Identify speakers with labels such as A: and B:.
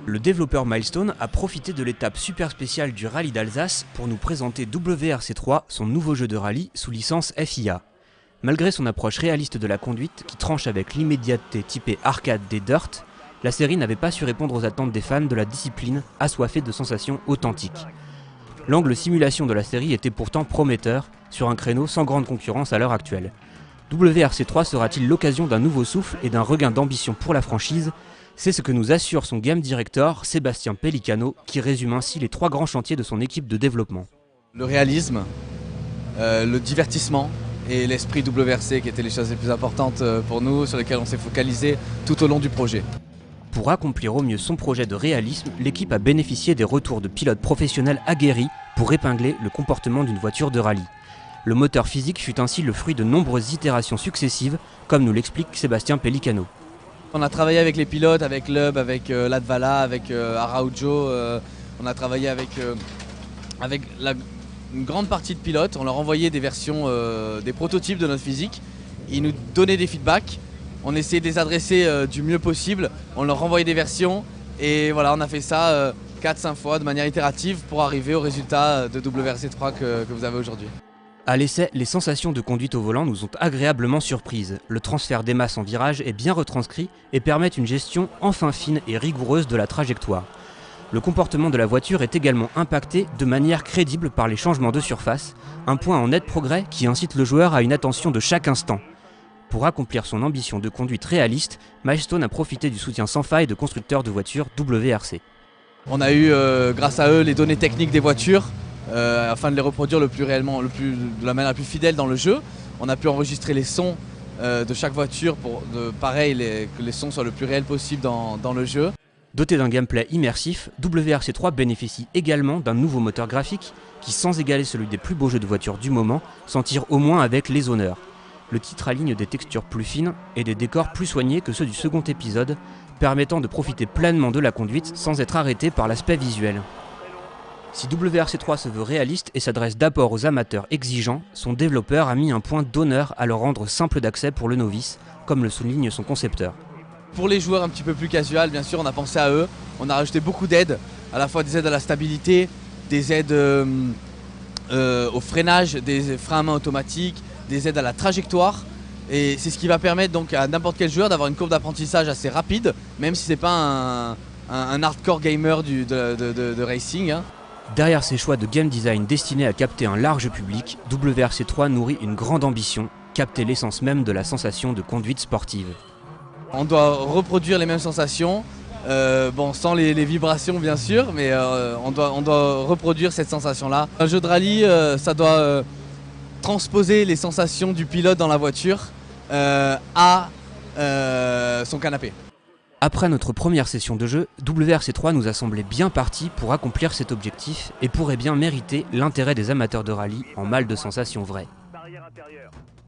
A: Le développeur Milestone a profité de l'étape super spéciale du rallye d'Alsace pour nous présenter WRC3, son nouveau jeu de rallye sous licence FIA. Malgré son approche réaliste de la conduite qui tranche avec l'immédiateté typée arcade des Dirt, la série n'avait pas su répondre aux attentes des fans de la discipline assoiffés de sensations authentiques. L'angle simulation de la série était pourtant prometteur, sur un créneau sans grande concurrence à l'heure actuelle. WRC3 sera-t-il l'occasion d'un nouveau souffle et d'un regain d'ambition pour la franchise ? C'est ce que nous assure son game director, Sébastien Pellicano, qui résume ainsi les 3 grands chantiers de son équipe de développement.
B: Le réalisme, le divertissement et l'esprit WRC qui étaient les choses les plus importantes pour nous, sur lesquelles on s'est focalisé tout au long du projet.
A: Pour accomplir au mieux son projet de réalisme, l'équipe a bénéficié des retours de pilotes professionnels aguerris pour épingler le comportement d'une voiture de rallye. Le moteur physique fut ainsi le fruit de nombreuses itérations successives, comme nous l'explique Sébastien Pellicano.
B: On a travaillé avec les pilotes, avec Lub, avec Latvala, avec Araujo, on a travaillé avec une grande partie de pilotes, on leur envoyait des versions, des prototypes de notre physique, ils nous donnaient des feedbacks, on essayait de les adresser du mieux possible, on leur renvoyait des versions et voilà, on a fait ça 4-5 fois de manière itérative pour arriver au résultat de WRC3 que vous avez aujourd'hui.
A: À l'essai, les sensations de conduite au volant nous ont agréablement surprises. Le transfert des masses en virage est bien retranscrit et permet une gestion enfin fine et rigoureuse de la trajectoire. Le comportement de la voiture est également impacté de manière crédible par les changements de surface, un point en net progrès qui incite le joueur à une attention de chaque instant. Pour accomplir son ambition de conduite réaliste, Milestone a profité du soutien sans faille de constructeurs de voitures WRC.
B: On a eu, grâce à eux, les données techniques des voitures, afin de les reproduire de la manière la plus fidèle dans le jeu. On a pu enregistrer les sons de chaque voiture pour que les sons soient le plus réels possible dans le jeu.
A: Doté d'un gameplay immersif, WRC3 bénéficie également d'un nouveau moteur graphique qui, sans égaler celui des plus beaux jeux de voitures du moment, s'en tire au moins avec les honneurs. Le titre aligne des textures plus fines et des décors plus soignés que ceux du second épisode, permettant de profiter pleinement de la conduite sans être arrêté par l'aspect visuel. Si WRC3 se veut réaliste et s'adresse d'abord aux amateurs exigeants, son développeur a mis un point d'honneur à le rendre simple d'accès pour le novice, comme le souligne son concepteur.
B: Pour les joueurs un petit peu plus casual, bien sûr, on a pensé à eux. On a rajouté beaucoup d'aides, à la fois des aides à la stabilité, des aides au freinage, des freins à main automatiques, des aides à la trajectoire. Et c'est ce qui va permettre donc à n'importe quel joueur d'avoir une courbe d'apprentissage assez rapide, même si ce n'est pas un hardcore gamer de racing. Hein.
A: Derrière ces choix de game design destinés à capter un large public, WRC3 nourrit une grande ambition, capter l'essence même de la sensation de conduite sportive.
B: On doit reproduire les mêmes sensations, sans les vibrations bien sûr, mais on doit reproduire cette sensation-là. Un jeu de rallye, ça doit transposer les sensations du pilote dans la voiture à son canapé.
A: Après notre première session de jeu, WRC3 nous a semblé bien parti pour accomplir cet objectif et pourrait bien mériter l'intérêt des amateurs de rallye en mal de sensations vraies.